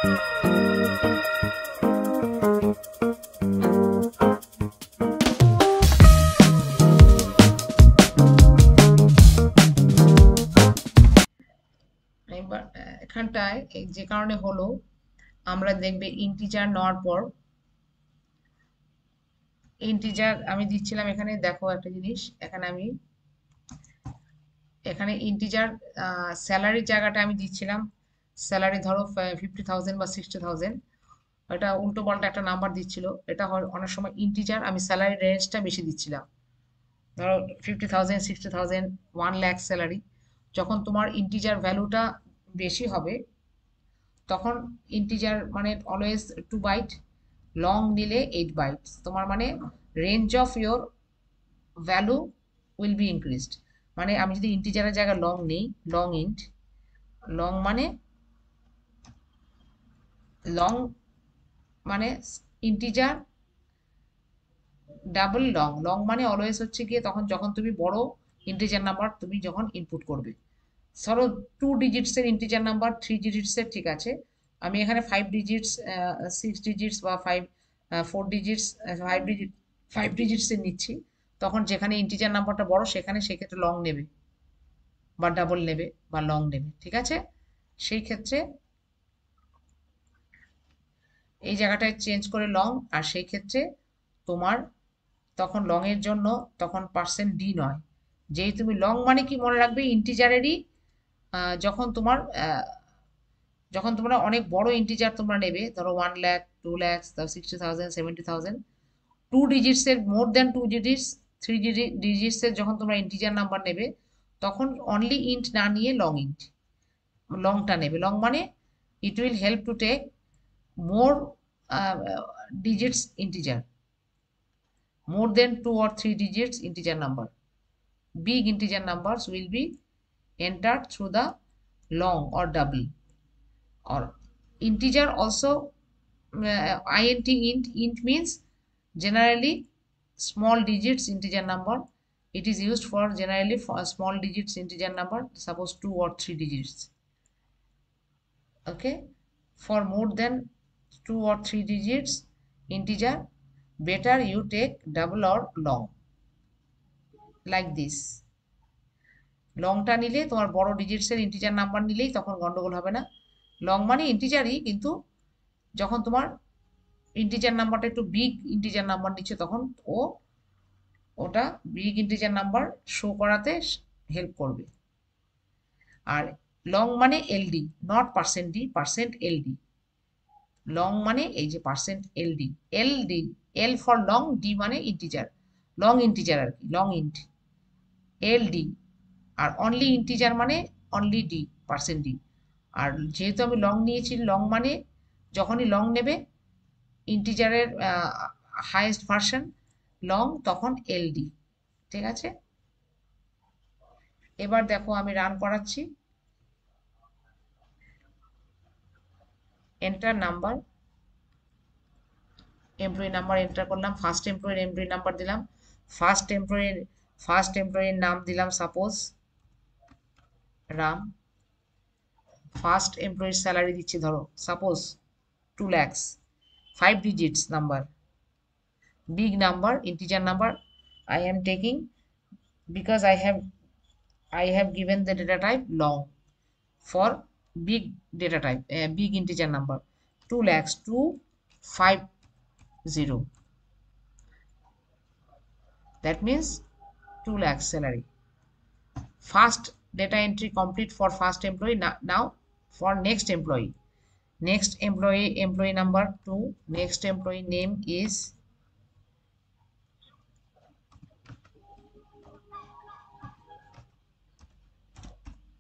এবার এখানটায় যে কারণে হলো, আমরা দেখবে ইন্টিজার নেওয়ার পর ইন্টিজার আমি দিচ্ছিলাম এখানে, দেখো একটা জিনিস এখানে আমি এখানে ইন্টিজার স্যালারির জায়গাটা আমি দিচ্ছিলাম স্যালারি ধরো 50,000 বা 60,000, এটা উল্টো পাল্টা একটা নাম্বার দিচ্ছিল। এটা অনেক সময় ইন্টিজার আমি স্যালারি রেঞ্জটা বেশি দিচ্ছিলাম, ধরো 50,000, 60,000, 1 লাখ স্যালারি। যখন তোমার ইন্টিজার ভ্যালুটা বেশি হবে তখন ইন্টিজার মানে অলওয়েজ 2 বাইট, লং নিলে 8 বাইটস, তোমার মানে range of your value will be increased. মানে আমি যদি ইন্টিজারের জায়গায় লং নিই, লং ইন্ট, লং মানে লং মানে ইন্টিজার ডাবল লং, লং মানে অলওয়েজ হচ্ছে গিয়ে তখন যখন তুমি বড় ইন্টিজার নাম্বার তুমি যখন ইনপুট করবে। ধরো 2 ডিজিটসের ইন্টিজার নাম্বার, 3 ডিজিটসের, ঠিক আছে, আমি এখানে 5 ডিজিটস, 6 ডিজিটস বা 4 ডিজিটস, 5 ডিজিট 5 ডিজিটসের নিচ্ছি, তখন যেখানে ইন্টিজার নাম্বারটা বড় সেখানে সেক্ষেত্রে লং নেবে বা ডাবল নেবে বা লং নেবে, ঠিক আছে। সেই ক্ষেত্রে এই জায়গাটায় চেঞ্জ করে লং, আর সেই ক্ষেত্রে তোমার তখন লং এর জন্য তখন পার্সেন্ট ডি নয়, যেই তুমি লং মানে কি মনে রাখবে ইন্টিজারেরই, যখন তোমার যখন তোমরা অনেক বড় ইন্টিজার তোমরা নেবে, ধরো 1 লাখ, 2 লাখ, 60,000, 70,000, 2 ডিজিটসের মোর দেন 2 ডিজিটস, 3 ডিজিটসের যখন তোমরা ইন্টিজার নাম্বার নেবে তখন অনলি ইন্ট না নিয়ে লং ইন্ট, লংটা নেবে। লং মানে it will help to take more digits integer, more than 2 or 3 digits integer number. Big integer numbers will be entered through the long or double. Or integer also, int means generally small digits integer number. It is used for generally for small digits integer number, suppose 2 or 3 digits. Okay, for more than 2 or 3 digits integer, better you take double or long, like this. লংটা নিলে তোমার বড় ডিজিটসের integer number নিলেই তখন গন্ডগোল হবে না। Long মানে ইন্টিজারই, কিন্তু যখন তোমার ইন্টিজার নাম্বারটা একটু বিগ ইন্টিজার নাম্বার নিচ্ছে তখন ওটা বিগ ইন্টিজার নাম্বার শো করাতে হেল্প করবে। আর লং মানে LD, not percent D, percent LD. Long মানে এই যে percent LD, LD, L for long, D মানে ইন্টিজার, লং ইন্টিজার আর কি, লং ইন্ট, এলডি। আর অনলি ইন্টিজার মানে অনলি ডি, পার্সেন্ট ডি। আর যেহেতু আমি লং নিয়েছি, লং মানে যখনই লং নেবে ইন্টিজারের হাইয়েস্ট ভার্সন লং, তখন এলডি, ঠিক আছে। এবার দেখো আমি রান করাচ্ছি, enter number, employee number enter করলাম, ফার্স্ট এমপ্লয়ির এমপ্লয়ি নাম্বার দিলাম, ফার্স্ট এমপ্লয়ির নাম দিলাম সাপোজ রাম, ফার্স্ট এমপ্লয়ির স্যালারি দিচ্ছি ধরো suppose 2 lakhs, 5 digits number, big number integer number I am taking because I have given the data type long for big data type, big integer number, 2 lakhs 250, that means 2 lakhs salary. First data entry complete for first employee. Now for next employee, employee number 2, next employee name is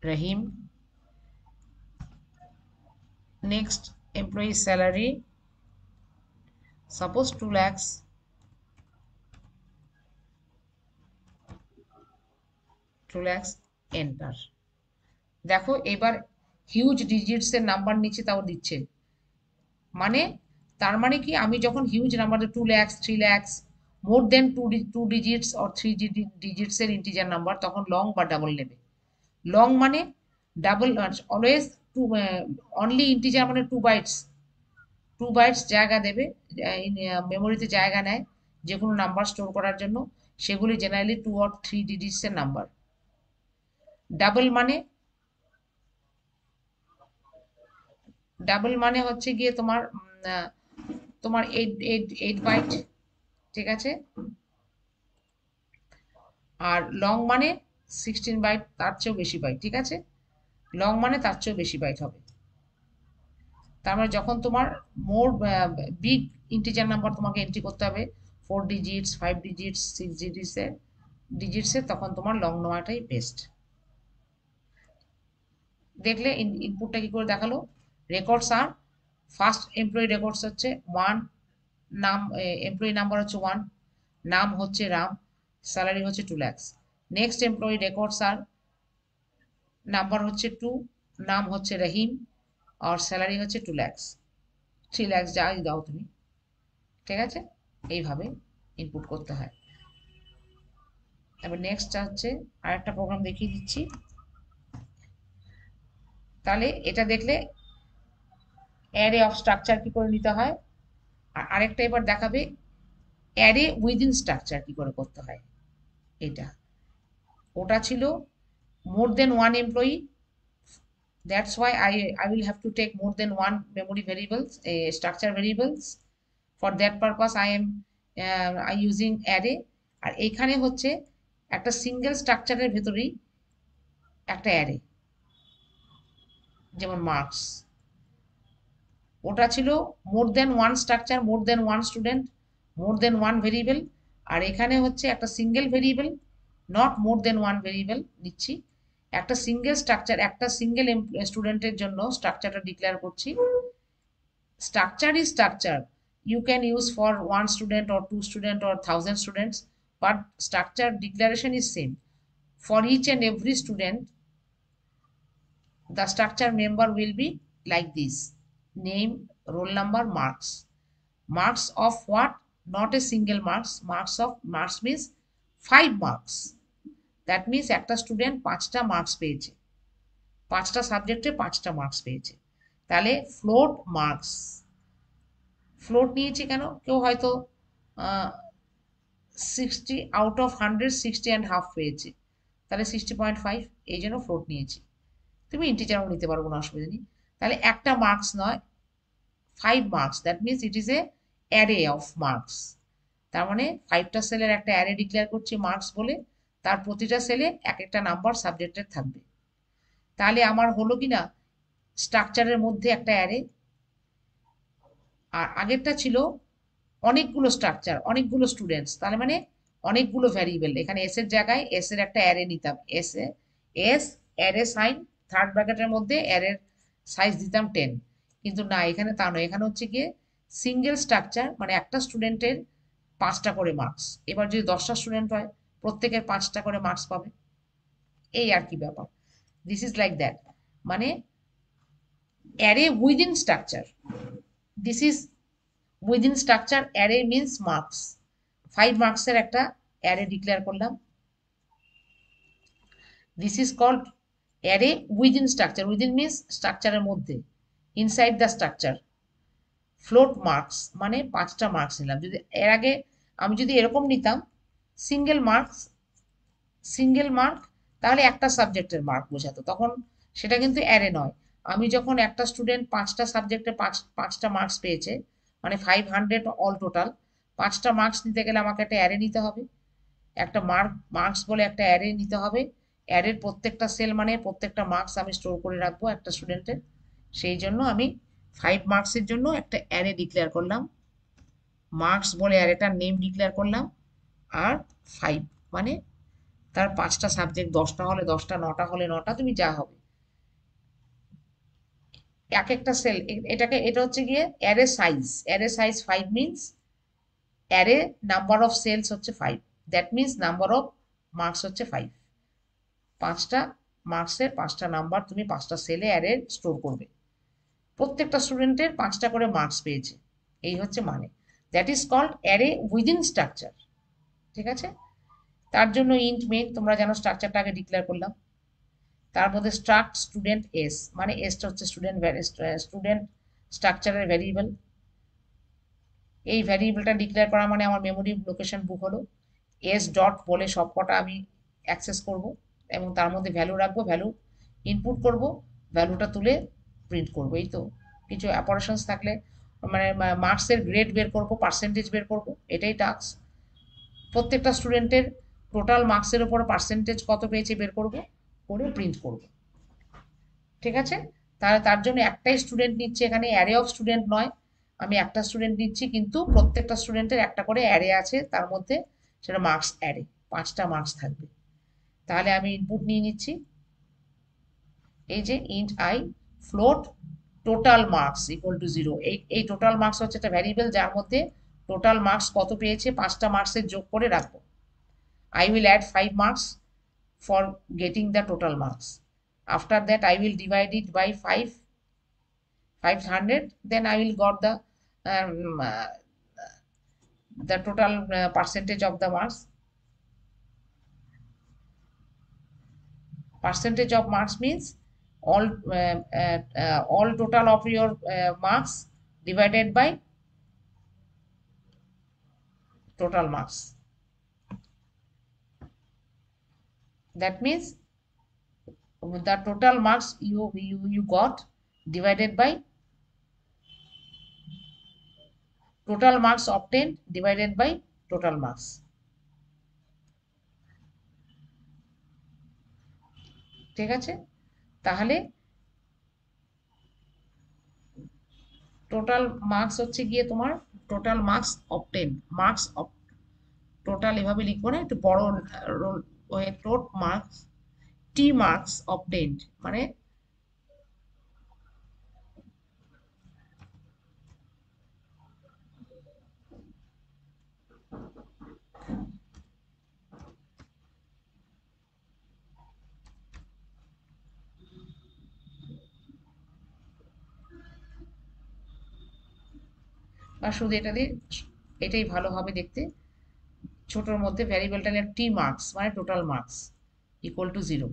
Rahim, next employee salary suppose 2 lakhs, enter। দেখো এবার huge digits এর number নিচে তাও দিচ্ছে, মানে তার মানে কি আমি যখন huge number 2 lakhs, 3 lakhs, more than 2 digits or 3 digits এর ইন্টিজার নাম্বার তখন লং বা ডাবল নেবে। লং মানে double, always two, only integer মানে 2 বাইটস, 2 বাইটস জায়গা দেবে, মেমোরিতে জায়গা নেয় যে কোনো নাম্বার স্টোর করার জন্য, সেগুলি জেনারেলি 2 or 3 ডিজিটসের নাম্বার। ডাবল মানে, ডাবল মানে হচ্ছে গিয়ে তোমার তোমার 8 বাইট, ঠিক আছে। আর লং মানে 16 বাইট, তার চেয়েও বেশি বাইট, ঠিক আছে। লং মানে তার চেয়েও বেশি বাইট হবে। তার মানে যখন তোমার মোর বিগ ইন্টিজার নাম্বার তোমাকে এন্ট্রি করতে হবে, 4 ডিজিটস, 5 ডিজিটস, 6 ডিজিটসের, তখন তোমার লং নেওয়াটাই বেস্ট। দেখলে ইনপুটটা কি করে দেখালো। রেকর্ডস আর ফার্স্ট এমপ্লয়ি রেকর্ডস হচ্ছে 1, নাম এমপ্লয়ি নাম্বার হচ্ছে 1, নাম হচ্ছে রাম, স্যালারি হচ্ছে 2 lakhs। নেক্সট এমপ্লয়ি রেকর্ডস আর নাম্বার হচ্ছে 2, নাম হচ্ছে রহিম, আর স্যালারি হচ্ছে 2 lakhs, 3 lakhs যাই দাও তুমি, ঠিক আছে। এইভাবে ইনপুট করতে হয়। এবার নেক্সট হচ্ছে আরেকটা প্রোগ্রাম দেখিয়ে দিচ্ছি। তাহলে এটা দেখলে অ্যারে অফ স্ট্রাকচার কি করে নিতে হয়, আর আরেকটা এবার দেখাবে অ্যারে উইদিন স্ট্রাকচার কি করে করতে হয়। এটা ওটা ছিল more than one employee, that's why I will have to take more than one memory variables, structure variables. For that purpose I using array। আর এখানে হচ্ছে একটা সিঙ্গেল স্ট্রাকচারের ভেতরেই একটা অ্যারে, যেমন মার্কস, ওটা ছিল more than one structure, more than one student, more than one variable. আর এখানে হচ্ছে একটা single variable, not more than one variable নিচ্ছি, একটা সিঙ্গেল স্ট্রাকচার, একটা সিঙ্গেল স্টুডেন্টের জন্য স্ট্রাকচারটা ডিক্লেয়ার করছি। Structure is structure, you can use for 1 student or 2 student or 1000 students, but structure declaration is same for each and every student. The structure member will be like this: name, roll number, marks. Marks of what? Not a single marks, marks means 5 marks, that means একটা student 5টা marks পেয়েছে, 5টা সাবজেক্টে 5টা marks পেয়েছে। তাহলে float marks, float নিয়েছি কেন, কেউ হয়তো 60 আউট অফ 100 60.5 পেয়েছে, তাহলে 60.5, এই জন্য ফ্লোট নিয়েছি। তুমি ইন্টিজারও নিতে পারো, কোনো অসুবিধা নেই। তাহলে একটা মার্কস নয়, 5 marks, that means it is a array of marks. তার মানে 5টা সেলের একটা অ্যারে ডিক্লেয়ার করছি মার্কস বলে, তার প্রতিটা সেলে এক একটা নাম্বার সাবজেক্টের থাকবে। তাহলে আমার হলো কি না, স্ট্রাকচারের মধ্যে একটা অ্যারে। আর আগেরটা ছিল অনেকগুলো স্ট্রাকচার, অনেকগুলো স্টুডেন্টস, তার মানে অনেকগুলো ভ্যারিয়েবল। এখানে এস এর জায়গায় এস এর একটা অ্যারে নিতাম, এস অ্যারে সাইন, থার্ড ব্র্যাকেটের মধ্যে অ্যারের সাইজ দিতাম 10। কিন্তু না, এখানে তা নয়, এখানে হচ্ছে গিয়ে সিঙ্গেল স্ট্রাকচার, মানে একটা স্টুডেন্টের 5টা করে মার্কস। এবার যদি 10টা স্টুডেন্ট হয়, প্রত্যেকের 5টা করে মার্কস পাবে, এই আর কি ব্যাপার। দিস ইজ লাইক দ্যাট, মানে array within structure, this is within structure. Array means marks, 5 মার্কসের একটা অ্যারে ডিক্লেয়ার করলাম, this is called array within structure. Within means স্ট্রাকচারের মধ্যে, inside the structure. Float marks মানে 5টা মার্কস নিলাম। যদি এর আগে আমি যদি এরকম নিতাম সিঙ্গেল মার্কস, সিঙ্গেল মার্ক, তাহলে একটা সাবজেক্টের মার্ক বোঝাতো, তখন সেটা কিন্তু অ্যারে নয়। আমি যখন একটা স্টুডেন্ট 5টা সাবজেক্টে 5টা মার্কস পেয়েছে, মানে 500 অল টোটাল, 5টা মার্কস নিতে গেলে আমাকে একটা অ্যারে নিতে হবে, একটা মার্কস বলে একটা অ্যারে নিতে হবে। অ্যারের প্রত্যেকটা সেল মানে প্রত্যেকটা মার্কস আমি স্টোর করে রাখবো একটা স্টুডেন্টের, সেই জন্য আমি 5 মার্কসের জন্য একটা অ্যারে ডিক্লেয়ার করলাম, মার্কস বলে অ্যারেটার নেম ডিক্লেয়ার করলাম। আর 5 মানে তার 5টা সাবজেক্ট, 10টা হলে 10টা, 9টা হলে 9টা, তুমি যা হবে এক একটা সেল। এটা হচ্ছে গিয়ে array size, array size 5 means array number of cells হচ্ছে 5, that means number of marks হচ্ছে 5। 5টা মার্কসের 5টা নাম্বার তুমি 5টা সেলে অ্যারে স্টোর করবে, প্রত্যেকটা স্টুডেন্টের 5টা করে মার্কস পেয়েছে, এই হচ্ছে মানে। That is called array within structure, ঠিক আছে। তার জন্য ইন্ট মেন, তোমরা জানো স্ট্রাকচারটা আগে ডিক্লেয়ার করলাম। তার মধ্যে স্ট্রাক্ট স্টুডেন্ট এস, মানে এসটা হচ্ছে স্টুডেন্ট স্টুডেন্ট স্ট্রাকচারের ভ্যারিয়েবল। এই ভ্যারিয়েবলটা ডিক্লেয়ার করা মানে আমার মেমোরি লোকেশন বুক হলো। এস ডট বলে সবকটা আমি অ্যাক্সেস করব এবং তার মধ্যে ভ্যালু রাখবো, ভ্যালু ইনপুট করব, ভ্যালুটা তুলে প্রিন্ট করব। এই তো কিছু অপারেশনস থাকলে মানে মার্কসের গ্রেড বের করব, পার্সেন্টেজ বের করব, এটাই টাস্ক। প্রত্যেকটা স্টুডেন্টের টোটাল মার্কসের উপর পার্সেন্টেজ কত পেয়েছে বের করব, করে প্রিন্ট করব। ঠিক আছে, তাহলে তার জন্য একটাই স্টুডেন্ট নিচ্ছে, এখানে অ্যারে অফ স্টুডেন্ট নয়, আমি একটা স্টুডেন্ট নিচ্ছি, কিন্তু প্রত্যেকটা স্টুডেন্টের একটা করে অ্যারে আছে, তার মধ্যে সেটা মার্কস অ্যারে, 5টা মার্কস থাকবে। তাহলে আমি ইনপুট নিয়ে নিচ্ছি, এই যে int I float total marks equal to 0। এই টোটাল মার্কস হচ্ছে একটা ভ্যারিয়েবল যার মধ্যে টোটাল মার্কস কত পেয়েছে 5টা মার্কসের যোগ করে রাখবো। I will add 5 marks for getting the total marks. After that, I will divide it by 500. Then I will got um, uh, the total percentage of the marks. Percentage of marks means all total of your marks divided by total marks. That means the total marks you got divided by total marks obtained divided by total marks. ঠিক আছে, তাহলে total marks হচ্ছে গিয়ে তোমার total marks obtain, marks total এভাবে লিখবো না, একটু বড় টোট মার্কস, টি মার্কস অবটেন্ড মানে বা শুধু এটা দিয়ে, এটাই ভালো হবে দেখতে। ছোটোর মধ্যে ভ্যারিয়েবলটা নিয়ে টি মার্কস মানে total marks equal to 0।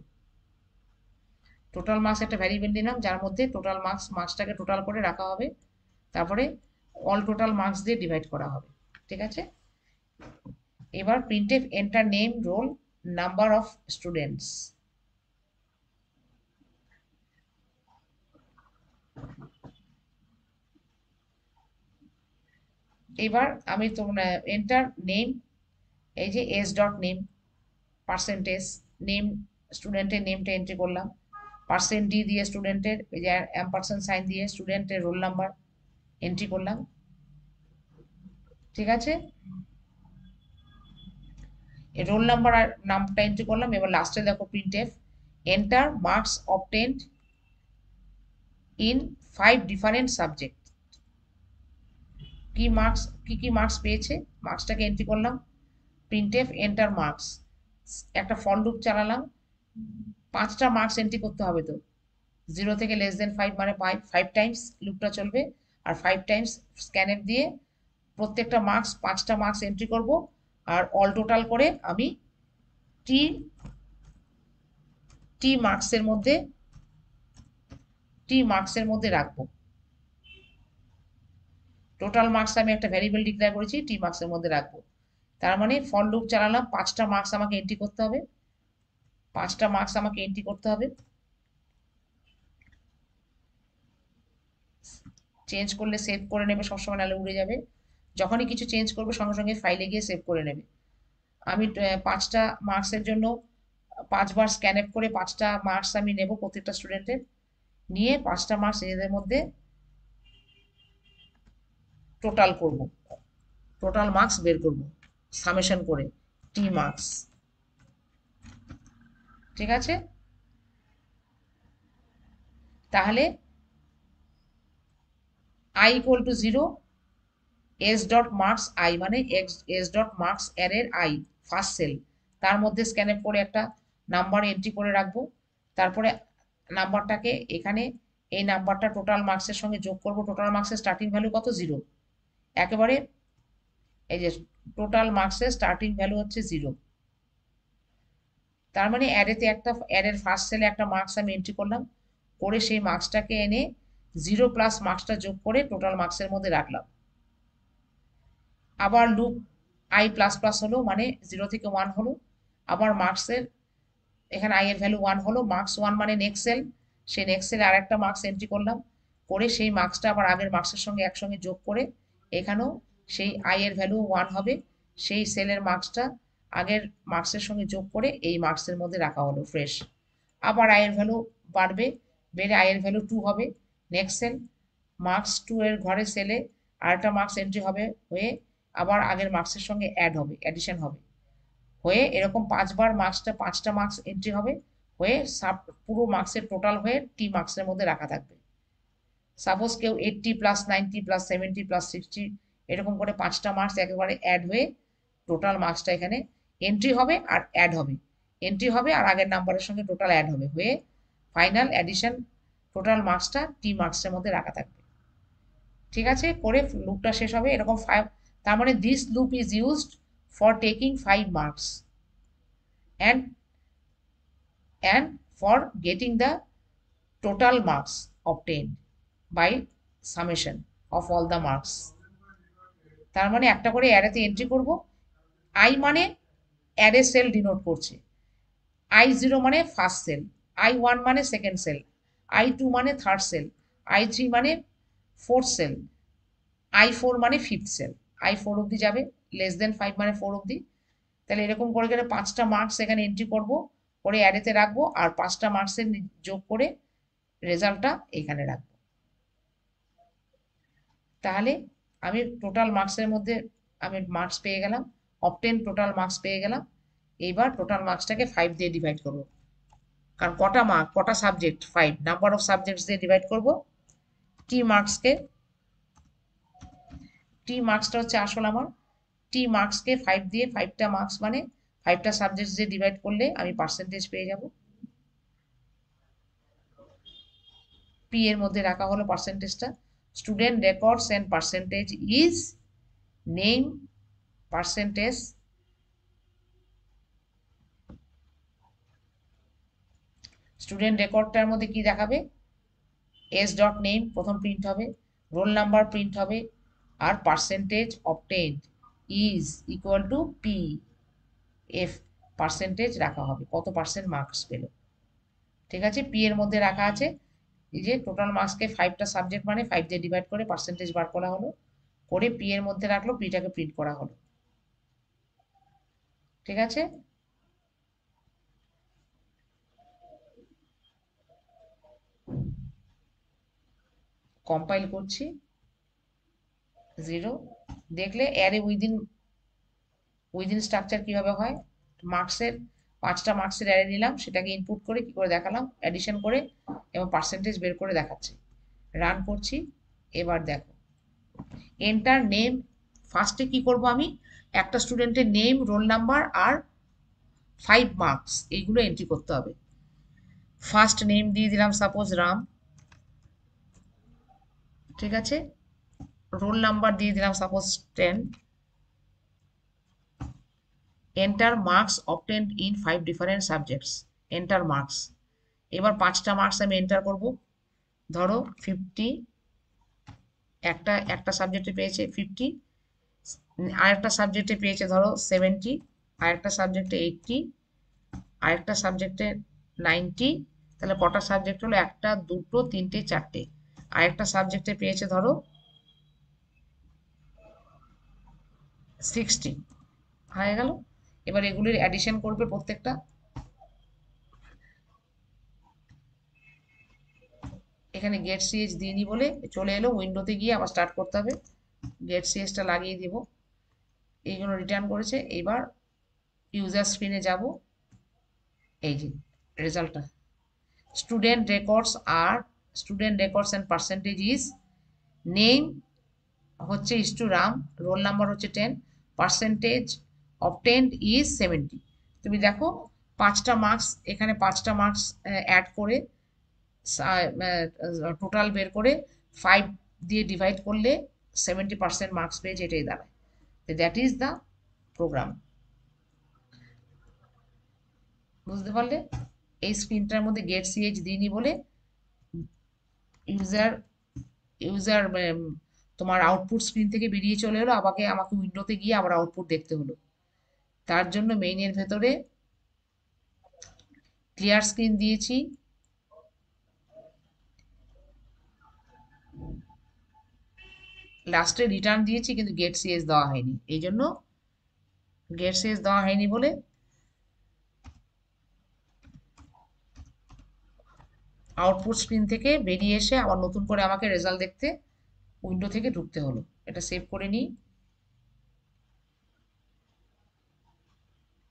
Total marks একটা ভ্যারিয়েবল নিলাম যার মধ্যে টোটাল মার্কসটাকে টোটাল করে রাখা হবে, তারপরে অল টোটাল মার্কস দিয়ে ডিভাইড করা হবে। ঠিক আছে, এবার printf enter name roll number of students. এবার আমি তোমরা এন্টার নেম, এই যে S dot name percentage name, স্টুডেন্টের নেমটা এন্ট্রি করলাম, পার্সেন্ট ডি দিয়ে স্টুডেন্টের এই যে অ্যাম্পারসেন্ট সাইন দিয়ে স্টুডেন্টের রোল নাম্বার এন্ট্রি করলাম। ঠিক আছে, এই রোল নাম্বার আর নামটা এন্ট্রি করলাম। এবার লাস্টে দেখো printf enter marks obtained in 5 different subject. কি মার্কস, কি মার্কস পেয়েছে, মার্কসটাকে এন্ট্রি করলাম, প্রিন্টএফ এন্টার মার্কস, একটা ফর লুপ চালালাম, 5টা মার্কস এন্ট্রি করতে হবে, তো 0 থেকে <5 মানে 5 টাইমস লুপটা চলবে, আর 5 টাইমস স্ক্যানএফ দিয়ে প্রত্যেকটা মার্কস 5টা মার্কস এন্ট্রি করব, আর অল টোটাল করে আমি টি টি মার্কসের মধ্যে রাখবো। টোটাল মার্কস আমি একটা ভ্যারিয়েবল ডিক্লেয়ার করেছি, টি মার্কসের মধ্যে রাখবো। তার মানে ফর লুপ চালালাম, 5টা মার্কস আমাকে এন্ট্রি করতে হবে, 5টা মার্কস আমাকে এন্ট্রি করতে হবে। চেঞ্জ করলে সেভ করে নেবে সবসময়, নাহলে উড়ে যাবে। যখনই কিছু চেঞ্জ করবে সঙ্গে সঙ্গে ফাইলে গিয়ে সেভ করে নেবে। আমি 5টা মার্কসের জন্য 5বার স্ক্যান করে 5টা মার্কস আমি নেব প্রত্যেকটা স্টুডেন্টের, নিয়ে 5টা মার্কস এদের মধ্যে টোটাল করব, টোটাল মার্কস বের করব সামেশন করে টি মার্কস। ঠিক আছে, তাহলে i equal to 0, S dot marks I মানে এস ডট মার্কস অ্যারের আই ফার্স্ট সেল, তার মধ্যে স্ক্যান করে একটা নাম্বার এন্ট্রি করে রাখবো। তারপরে নাম্বারটাকে এখানে এই নাম্বারটা টোটাল মার্কসের সঙ্গে যোগ করব। টোটাল মার্কসের স্টার্টিং ভ্যালু কত, 0, একেবারে এই যে টোটাল মার্কসের স্টার্টিং ভ্যালু হচ্ছে 0। তার মানে অ্যারেতে একটা অ্যারের ফার্স্ট সেলে একটা মার্কস আমি এন্ট্রি করলাম, করে সেই মার্কসটাকে এনে 0 প্লাস মার্কসটা যোগ করে টোটাল মার্কসের মধ্যে রাখলাম। আবার লুপ আই প্লাস প্লাস হলো, মানে 0 থেকে 1 হলো। আবার মার্কসের এখানে আই এর ভ্যালু 1 হলো, মার্কস 1 মানে নেক্সট সেল, সেই নেক্সট সেলে আর একটা মার্কস এন্ট্রি করলাম, করে সেই মার্কসটা আবার আগের মার্কসের সঙ্গে একসঙ্গে যোগ করে এখানেও সেই আই এর ভ্যালু 1 হবে, সেই সেলের মার্কসটা আগের মার্কসের সঙ্গে যোগ করে এই মার্কসের মধ্যে রাখা হলো ফ্রেশ। আবার আই এর ভ্যালু বাড়বে, বেড়ে আই এর ভ্যালু 2 হবে, নেক্সট সেল মার্কস 2 এর ঘরে সেলে আরেকটা মার্কস এন্ট্রি হবে, হয়ে আবার আগের মার্কসের সঙ্গে অ্যাড হবে, অ্যাডিশন হবে, হয়ে এরকম 5বার মার্কসটা 5টা মার্কস এন্ট্রি হবে, হয়ে পুরো মার্কসের টোটাল হয়ে টি মার্কসের মধ্যে রাখা থাকবে। সাপোজ কেউ 80 প্লাস 90 প্লাস 70 প্লাস 60 এরকম করে 5টা মার্কস একেবারে অ্যাড হয়ে টোটাল মার্কসটা এখানে এন্ট্রি হবে আর অ্যাড হবে, এন্ট্রি হবে আর আগের নাম্বারের সঙ্গে টোটাল অ্যাড হবে, হয়ে ফাইনাল অ্যাডিশন টোটাল মার্কসটা টি মার্কসের মধ্যে রাখা থাকবে। ঠিক আছে, করে লুপটা শেষ হবে এরকম 5। তার মানে this loop is used for taking 5 marks and and for getting the total marks obtained by summation of all the marks। তার মানে একটা করে অ্যারেতে এন্ট্রি করব, আই মানে অ্যারে সেল ডিনোট করছে, I0 মানে ফার্স্ট সেল, I1 মানে সেকেন্ড সেল, I2 মানে থার্ড সেল, I3 মানে ফোর্থ সেল, I4 মানে ফিফথ সেল, I4 অবধি যাবে, লেস দেন 5 মানে 4 অবধি। তাহলে এরকম করে করে 5টা মার্কস এখানে এন্ট্রি করব, করে অ্যারেতে রাখবো, আর 5টা মার্কসের যোগ করে রেজাল্টটা এখানে রাখবো। তাহলে আমি টোটাল মার্কসের মধ্যে আমি মার্কস পেয়ে গেলাম, অবটেন টোটাল মার্কস পেয়ে গেলাম। এইবার টোটাল মার্কসটাকে 5 দিয়ে ডিভাইড করব, কারণ কটা মার্ক কটা সাবজেক্ট 5, নাম্বার অফ সাবজেক্টস দিয়ে ডিভাইড করব। টি মার্কসকে, টি মার্কসটা হচ্ছে আসল আমার, টি মার্কসকে 5 দিয়ে, 5টা মার্কস মানে 5টা সাবজেক্টস দিয়ে ডিভাইড করলে আমি পার্সেন্টেজ পেয়ে যাব। পি এর মধ্যে রাখা হলো পার্সেন্টেজটা, student records and percentage is name percentage, student রেকর্ডটার মধ্যে কি দেখাবে, এস ডট নেম প্রথম প্রিন্ট হবে, রোল নাম্বার প্রিন্ট হবে, আর percentage obtained is equal to P F, percentage রাখা হবে, কত পার্সেন্ট মার্কস পেল। ঠিক আছে, পি এর মধ্যে রাখা আছে, এই যে টোটাল মার্কসকে 5টা সাবজেক্ট মানে 5 দিয়ে ডিভাইড করে পার্সেন্টেজ বার করা হলো, করে পি এর মধ্যে রাখলো, পিটাকে প্রিন্ট করা হলো। ঠিক আছে, কম্পাইল করছি, 0 দেখলে অ্যারে উইদিন স্ট্রাকচার কিভাবে হয়। মার্কসের 5টা মার্কসের অ্যারে নিলাম, সেটাকে ইনপুট করে কি করে দেখালাম, অ্যাডিশন করে এবং পার্সেন্টেজ বের করে দেখাচ্ছি। রান করছি, এবার দেখো এন্টার নেম, ফার্স্টে কি করব আমি, একটা স্টুডেন্টের নেম, রোল নাম্বার আর 5 মার্কস এইগুলো এন্ট্রি করতে হবে। ফার্স্ট নেম দিয়ে দিলাম সাপোজ রাম, ঠিক আছে, রোল নাম্বার দিয়ে দিলাম suppose 10, enter marks obtained in 5 different subjects, enter marks. এবার 5টা মার্কস আমি এন্টার করব, ধরো 50, একটা একটা সাবজেক্টে পেয়েছে 50, আরেকটা সাবজেক্টে পেয়েছে ধরো 70, আরেকটা সাবজেক্টে 80, আরেকটা সাবজেক্টে 90। তাহলে কটা সাবজেক্ট হলো, একটা দুটো তিনটে চারটে, আরেকটা সাবজেক্টে পেয়েছে ধরো 60, হয়ে গেল। এবার এগুলির অ্যাডিশন করবে প্রত্যেকটা, এখানে গেট সিএচ দিইনি বলে চলে এলো, উইন্ডোতে গিয়ে আবার স্টার্ট করতে হবে, গেট সিএচটা লাগিয়ে দিব, এইগুলো রিটার্ন করেছে। এবার ইউজার স্ক্রিনে যাব, এই যে রেজাল্টটা, স্টুডেন্ট রেকর্ডস আর student records and percentage is name হচ্ছে is to Ram, roll number হচ্ছে 10, পার্সেন্টেজ অবটেন্ড ইজ 70। তুমি দেখো 5টা মার্কস, এখানে 5টা মার্কস অ্যাড করে টোটাল বের করে 5 দিয়ে ডিভাইড করলে 70% মার্কস পেয়েছে, এটাই দাঁড়ায়। That is the program. বুঝতে পারলে, এই স্ক্রিনটার মধ্যে গেট সিএচ দিইনি বলে ইউজার ইউজার তোমার আউটপুট স্ক্রিন থেকে বেরিয়ে চলে এলো, আমাকে উইন্ডোতে গিয়ে আবার আউটপুট দেখতে হলো। তার জন্য মেইনের ভেতরে ক্লিয়ার স্ক্রিন দিয়েছি, লাস্টে রিটার্ন দিয়েছি, কিন্তু গেট সিএস দেওয়া হয়নি। এই জন্য গেট সিএস দেওয়া হয়নি বলে আউটপুট স্ক্রিন থেকে বেরিয়ে এসে আবার নতুন করে আমাকে রেজাল্ট দেখতে উইন্ডো থেকে ঢুকতে হলো। এটা সেভ করে নিই,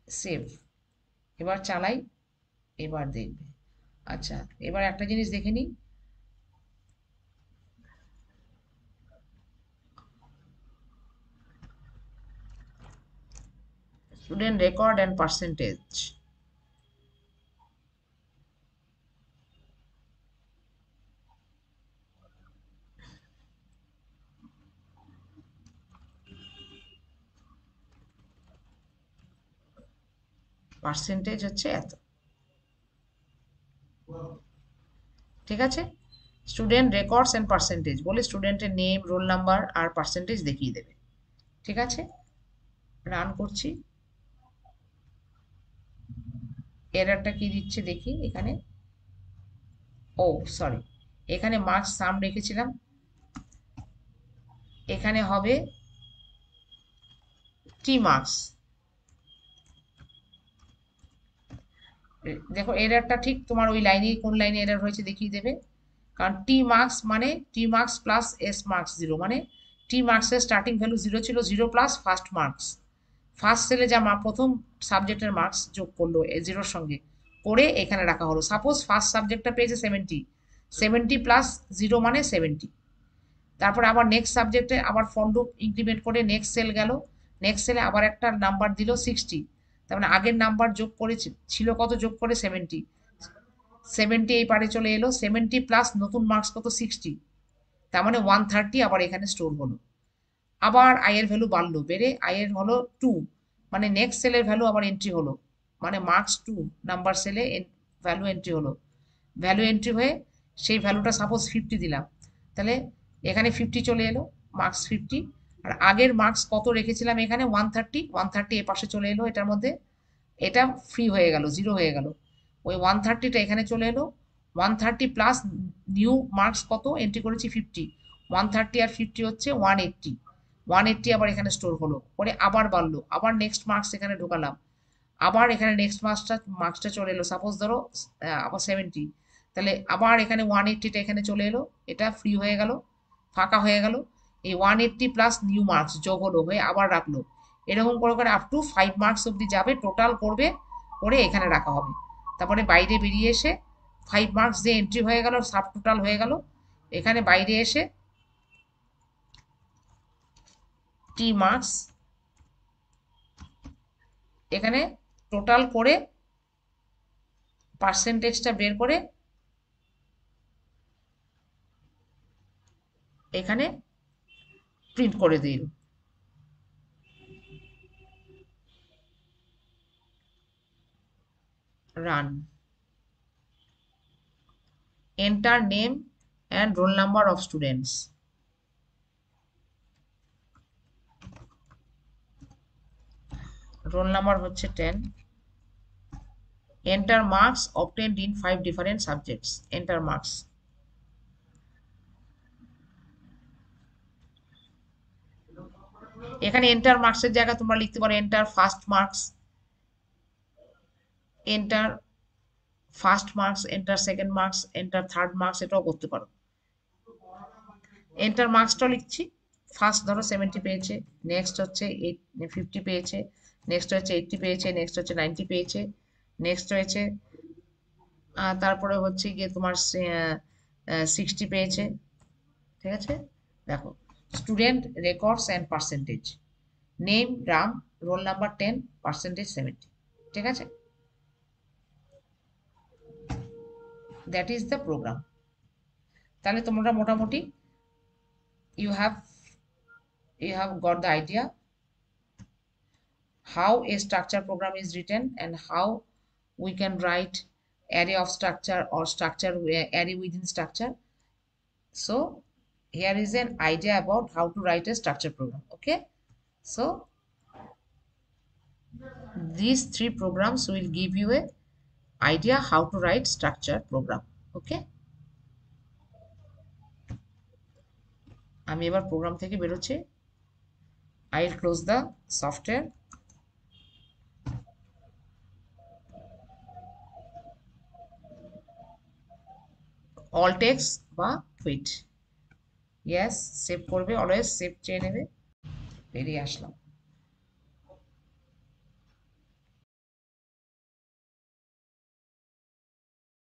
সেভ। এবার চালাই, এবার দেখবে। আচ্ছা, এবার একটা জিনিস দেখে নিই, student record and percentage. Percentage হচ্ছে এত, ঠিক আছে। স্টুডেন্ট রেকর্ডস অ্যান্ড পার্সেন্টেজ বলে স্টুডেন্টের নেম, রোল নাম্বার আর পার্সেন্টেজ দেখিয়ে দেবে, ঠিক আছে। রান করছি, এররটা কি দিচ্ছে দেখি এখানে। ও সরি, এখানে মার্কস সাম রেখেছিলাম, এখানে হবে টি মার্কস। দেখো এররটা ঠিক তোমার ওই লাইনে, কোন লাইনে এরর হয়েছে দেখিয়ে দেবে। কারণ টি মার্কস মানে টি মার্কস প্লাস এস মার্কস 0, মানে টি মার্কসের স্টার্টিং ভ্যালু 0 ছিল, 0 প্লাস ফার্স্ট মার্কস। ফার্স্ট সেলে যা প্রথম সাবজেক্টের মার্কস যোগ করলো এ 0-র সঙ্গে করে এখানে রাখা হলো। সাপোজ ফার্স্ট সাবজেক্টটা পেয়েছে 70, 70 প্লাস 0 মানে 70। তারপরে আবার নেক্সট সাবজেক্টে আবার ফর লুপ ইনক্রিমেন্ট করে নেক্সট সেল গেল, নেক্সট সেলে আবার একটা নাম্বার দিল 60, তার মানে আগের নাম্বার যোগ করে ছিল কত, যোগ করে 70, 70 এই পারে চলে এলো, 70 প্লাস নতুন মার্কস কত 60, তার মানে 130 আবার এখানে স্টোর হলো। আবার আই এর ভ্যালু বাড়লো, বেড়ে আই এর হলো 2, মানে নেক্সট সেলের ভ্যালু আবার এন্ট্রি হলো, মানে মার্কস 2 নাম্বার সেলে ভ্যালু এন্ট্রি হলো। ভ্যালু এন্ট্রি হয়ে সেই ভ্যালুটা সাপোজ 50 দিলাম, তাহলে এখানে 50 চলে এলো, মার্কস 50। আর আগের মার্কস কত রেখেছিলাম এখানে 130, 130 এ পাশে চলে এলো এটার মধ্যে, এটা ফ্রি হয়ে গেল, 0 হয়ে গেল। ওই 130টা এখানে চলে এলো, 130 প্লাস নিউ মার্কস কত এন্ট্রি করেছি 50, 130 আর 50 হচ্ছে 180, 180 আবার এখানে স্টোর হলো, পরে আবার বাড়লো, আবার নেক্সট মার্কস এখানে ঢোকালাম, আবার এখানে নেক্সট মার্কসটা চলে এলো, সাপোজ ধরো আবার 70, তাহলে আবার এখানে 180টা এখানে চলে এলো, এটা ফ্রি হয়ে গেল, ফাঁকা হয়ে গেল। এই 180 প্লাস নিউ মার্কস যোগ হলো, হয়ে আবার রাখলো, এরকম করে করে আপ টু 5 মার্কস অব্দি যাবে, টোটাল করবে, করে এখানে রাখা হবে। তারপরে বাইরে বেরিয়ে এসে 5 মার্কস যে এন্ট্রি হয়ে গেল, সাব টোটাল হয়ে গেল, এখানে বাইরে এসে টি মার্কস এখানে টোটাল করে পার্সেন্টেজটা বের করে এখানে প্রিন্ট করে দিল। Run, enter name and roll number of students. Role number হচ্ছে 10, enter marks obtained in 5 different subjects, enter marks. এখানে এন্টার মার্কসের জায়গায় তোমরা লিখতে পারো enter first marks, enter first marks, enter second marks, enter third marks, এটাও করতে পারো। এন্টার মার্কসটা লিখছি, ফার্স্ট ধরো 70 পেয়েছে, নেক্সট হচ্ছে 50 পেয়েছে, নেক্সট হচ্ছে 80 পেয়েছে, নেক্সট হচ্ছে 90 পেয়েছে, নেক্সট হয়েছে তারপরে হচ্ছে গিয়ে তোমার 60 পেয়েছে, ঠিক আছে। দেখো, student records and percentage, name Ram, roll number 10, percentage 70, ঠিক আছে। That is the program. তাহলে তোমরা মোটামুটি you have you have got the idea how a structure program is written and how we can write array of structure or structure array within structure. So here is an idea about how to write a structure program. Okay, so these three programs will give you a idea how to write structure program. Okay, আমি এবার programme থেকে বেরোচ্ছি। I will close the software। all text বা quit, yes save করবে, always save চেয়ে নেবে। বেরিয়ে আসলাম।